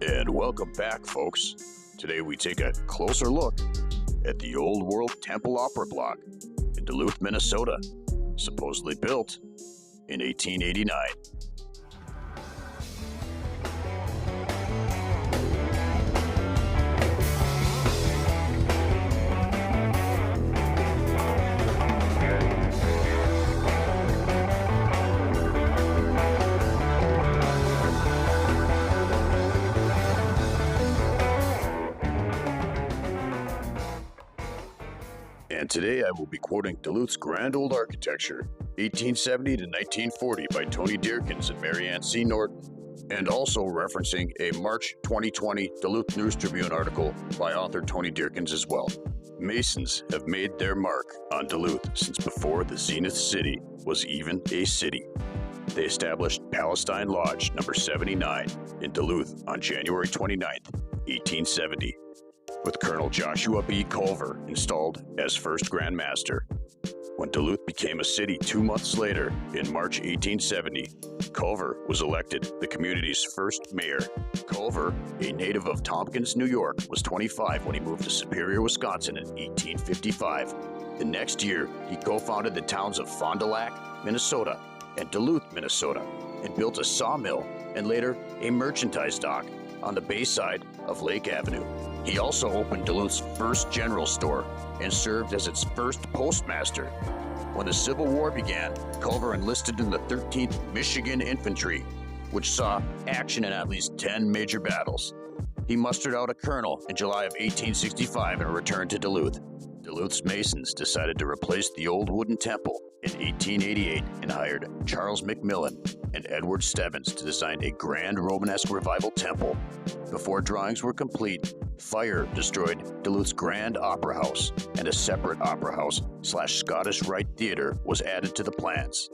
And welcome back, folks. Today we take a closer look at the Old World Temple Opera Block in Duluth, Minnesota, supposedly built in 1889. And today I will be quoting Duluth's grand old architecture, 1870 to 1940 by Tony Dearkins and Mary Ann C. Norton, and also referencing a March 2020 Duluth News Tribune article by author Tony Dearkins as well. Masons have made their mark on Duluth since before the Zenith City was even a city. They established Palestine Lodge number 79 in Duluth on January 29, 1870. With Colonel Joshua B. Culver installed as first Grand Master. When Duluth became a city 2 months later, in March 1870, Culver was elected the community's first mayor. Culver, a native of Tompkins, New York, was 25 when he moved to Superior, Wisconsin in 1855. The next year, he co-founded the towns of Fond du Lac, Minnesota, and Duluth, Minnesota, and built a sawmill and later a merchandise dock on the bay side of Lake Avenue. He also opened Duluth's first general store and served as its first postmaster. When the Civil War began, Culver enlisted in the 13th Michigan Infantry, which saw action in at least 10 major battles. He mustered out a colonel in July of 1865 and returned to Duluth. Duluth's Masons decided to replace the old wooden temple in 1888 and hired Charles McMillan and Edward Stebbins to design a grand Romanesque revival temple. Before drawings were complete, fire destroyed Duluth's Grand Opera House, and a separate opera house / Scottish Rite Theater was added to the plans.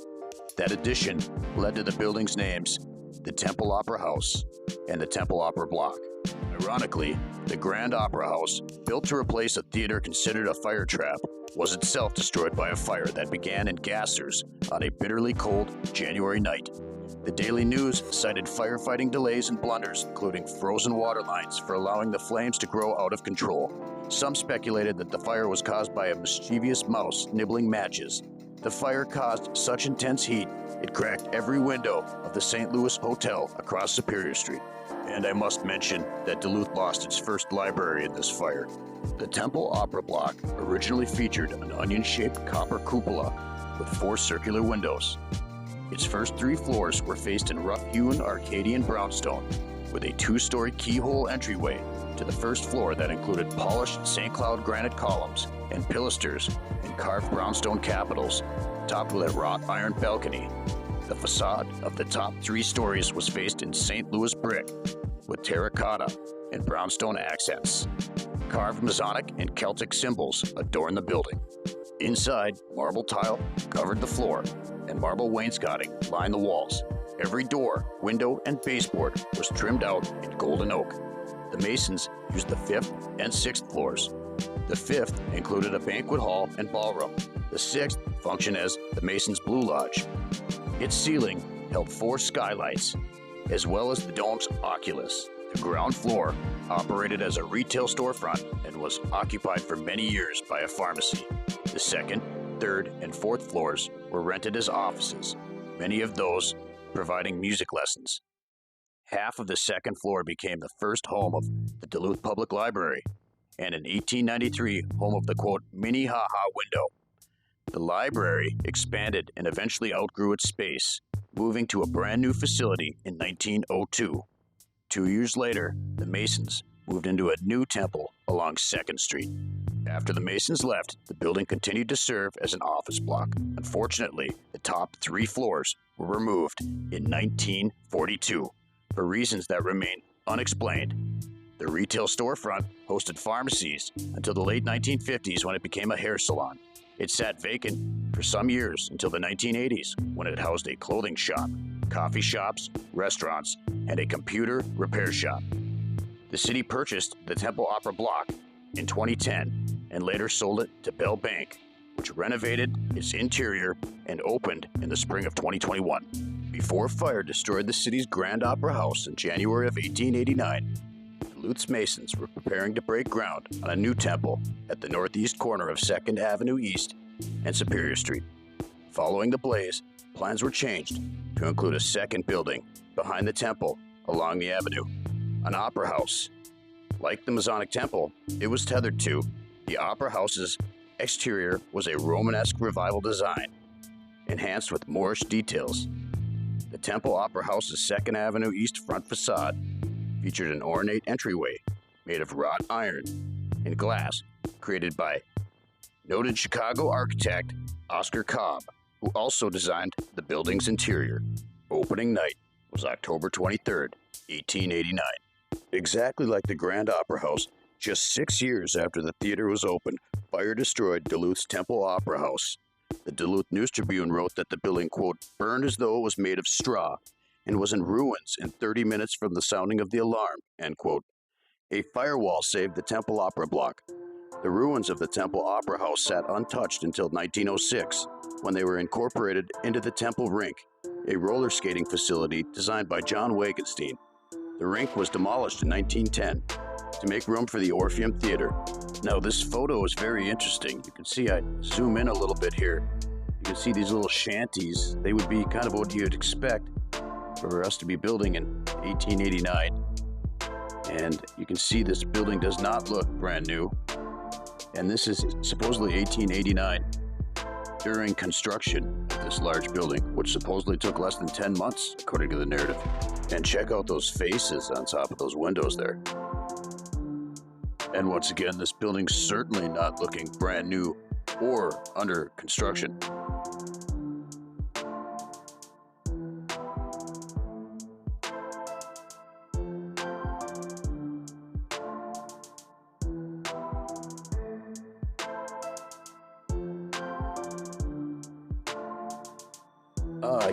That addition led to the building's names, the Temple Opera House and the Temple Opera Block. Ironically, the Grand Opera House, built to replace a theater considered a fire trap, was itself destroyed by a fire that began in Gassers on a bitterly cold January night. The Daily News cited firefighting delays and blunders, including frozen water lines, for allowing the flames to grow out of control. Some speculated that the fire was caused by a mischievous mouse nibbling matches. The fire caused such intense heat, it cracked every window of the St. Louis Hotel across Superior Street. And I must mention that Duluth lost its first library in this fire. The Temple Opera Block originally featured an onion-shaped copper cupola with 4 circular windows. Its first 3 floors were faced in rough-hewn Arcadian brownstone, with a 2-story keyhole entryway to the first floor that included polished St. Cloud granite columns and pilasters and carved brownstone capitals, topped with a wrought iron balcony. The facade of the top 3 stories was faced in St. Louis brick, with terracotta and brownstone accents. Carved Masonic and Celtic symbols adorn the building. Inside, marble tile covered the floor, and marble wainscoting lined the walls. Every door, window, and baseboard was trimmed out in golden oak. The Masons used the 5th and 6th floors. The 5th included a banquet hall and ballroom. The 6th functioned as the Masons' Blue Lodge. Its ceiling held 4 skylights, as well as the dome's oculus. The ground floor operated as a retail storefront and was occupied for many years by a pharmacy. The 2nd, 3rd, and 4th floors were rented as offices, many of those providing music lessons. Half of the 2nd floor became the first home of the Duluth Public Library, and in 1893, home of the, quote, Minnehaha window. The library expanded and eventually outgrew its space, moving to a brand new facility in 1902. 2 years later, the Masons moved into a new temple along 2nd Street. After the Masons left, the building continued to serve as an office block. Unfortunately, the top 3 floors were removed in 1942 for reasons that remain unexplained. The retail storefront hosted pharmacies until the late 1950s when it became a hair salon. It sat vacant for some years until the 1980s when it housed a clothing shop, coffee shops, restaurants, and a computer repair shop. The city purchased the Temple Opera Block in 2010 and later sold it to Bell Bank, which renovated its interior and opened in the spring of 2021. Before fire destroyed the city's Grand Opera House in January of 1889, Duluth's Masons were preparing to break ground on a new temple at the northeast corner of 2nd Avenue East and Superior Street. Following the blaze, plans were changed to include a second building behind the temple along the avenue, an opera house. Like the Masonic temple, it was tethered to. The opera house's exterior was a Romanesque revival design, enhanced with Moorish details. The Temple Opera House's 2nd Avenue East front facade featured an ornate entryway made of wrought iron and glass created by noted Chicago architect Oscar Cobb, who also designed the building's interior. Opening night was October 23rd, 1889. Exactly like the Grand Opera House, just 6 years after the theater was opened, fire destroyed Duluth's Temple Opera House. The Duluth News-Tribune wrote that the building, quote, burned as though it was made of straw and was in ruins in 30 minutes from the sounding of the alarm, end quote. A firewall saved the Temple Opera block. The ruins of the Temple Opera House sat untouched until 1906, when they were incorporated into the Temple Rink, a roller skating facility designed by John Wagenstein. The rink was demolished in 1910 to make room for the Orpheum Theater. Now, this photo is very interesting. You can see, I zoom in a little bit here. You can see these little shanties. They would be kind of what you'd expect for us to be building in 1889. And you can see this building does not look brand new. And this is supposedly 1889 during construction of this large building, which supposedly took less than 10 months, according to the narrative. And check out those faces on top of those windows there. And once again, this building's certainly not looking brand new or under construction.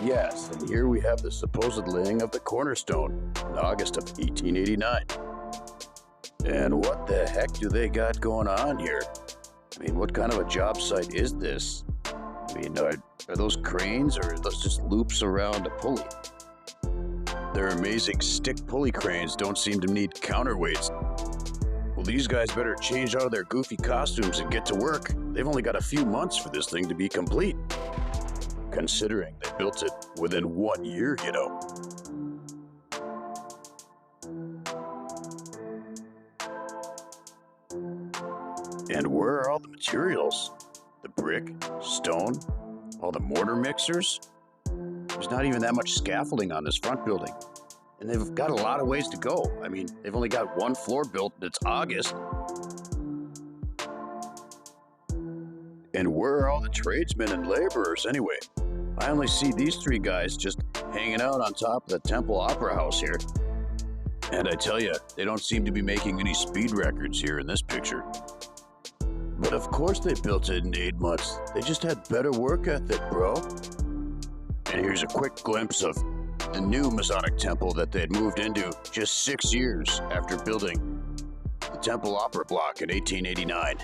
Yes, and here we have the supposed laying of the cornerstone in August of 1889. And what the heck do they got going on here? I mean, what kind of a job site is this? I mean, are those cranes or are those just loops around a pulley? Their amazing stick pulley cranes don't seem to need counterweights. Well, these guys better change out of their goofy costumes and get to work. They've only got a few months for this thing to be complete. Considering they built it within 1 year, you know. And where are all the materials? The brick, stone, all the mortar mixers? There's not even that much scaffolding on this front building. And they've got a lot of ways to go. I mean, they've only got one floor built, and it's August. And where are all the tradesmen and laborers anyway? I only see these three guys just hanging out on top of the Temple Opera House here. And I tell you, they don't seem to be making any speed records here in this picture. But of course they built it in 8 months. They just had better work ethic, bro. And here's a quick glimpse of the new Masonic temple that they had moved into just 6 years after building the Temple Opera Block in 1889.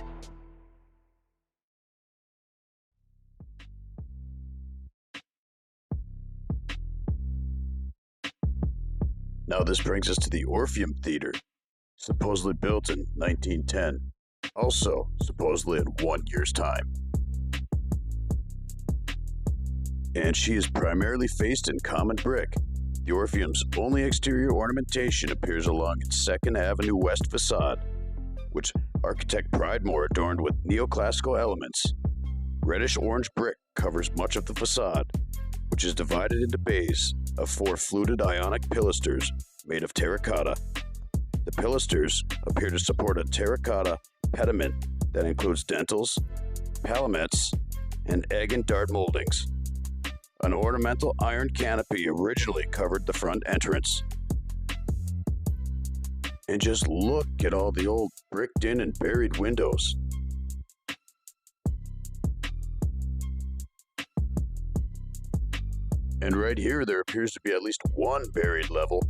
Now this brings us to the Orpheum Theater, supposedly built in 1910, also supposedly in 1 year's time. And she is primarily faced in common brick. The Orpheum's only exterior ornamentation appears along its 2nd Avenue West facade, which architect Pridemore adorned with neoclassical elements. Reddish-orange brick covers much of the facade, which is divided into bays of 4 fluted ionic pilasters made of terracotta. The pilasters appear to support a terracotta pediment that includes dentils, palmettes, and egg and dart moldings. An ornamental iron canopy originally covered the front entrance. And just look at all the old bricked in and buried windows. And right here, there appears to be at least one buried level.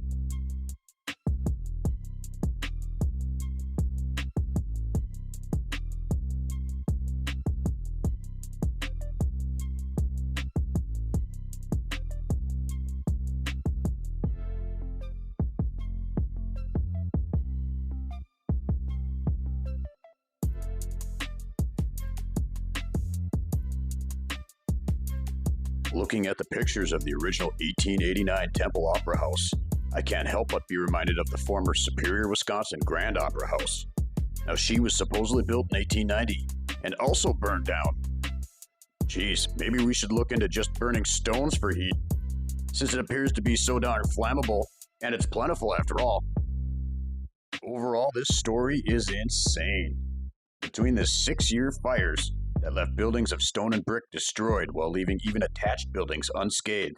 Looking at the pictures of the original 1889 Temple Opera House, I can't help but be reminded of the former Superior, Wisconsin Grand Opera House. Now, she was supposedly built in 1890 and also burned down. Geez, maybe we should look into just burning stones for heat, since it appears to be so darn flammable, and it's plentiful after all. Overall, this story is insane. Between the 6-year fires that left buildings of stone and brick destroyed while leaving even attached buildings unscathed,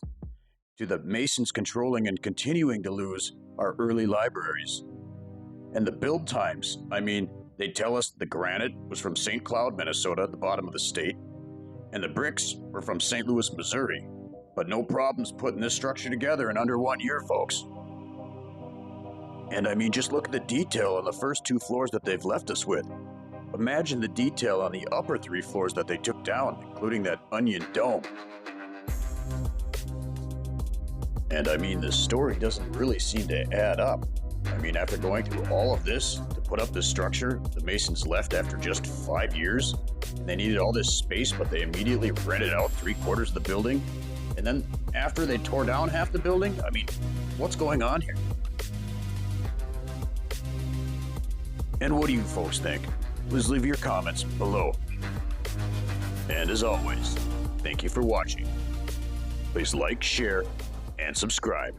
to the Masons controlling and continuing to lose our early libraries. And the build times, they tell us the granite was from St. Cloud, Minnesota, at the bottom of the state, and the bricks were from St. Louis, Missouri. But no problems putting this structure together in under 1 year, folks. And just look at the detail on the first 2 floors that they've left us with. Imagine the detail on the upper 3 floors that they took down, including that onion dome. And the story doesn't really seem to add up. After going through all of this to put up this structure, the Masons left after just 5 years. And they needed all this space, but they immediately rented out 3/4 of the building. And then after they tore down half the building, what's going on here? And what do you folks think? Please leave your comments below. And as always, thank you for watching. Please like, share, and subscribe.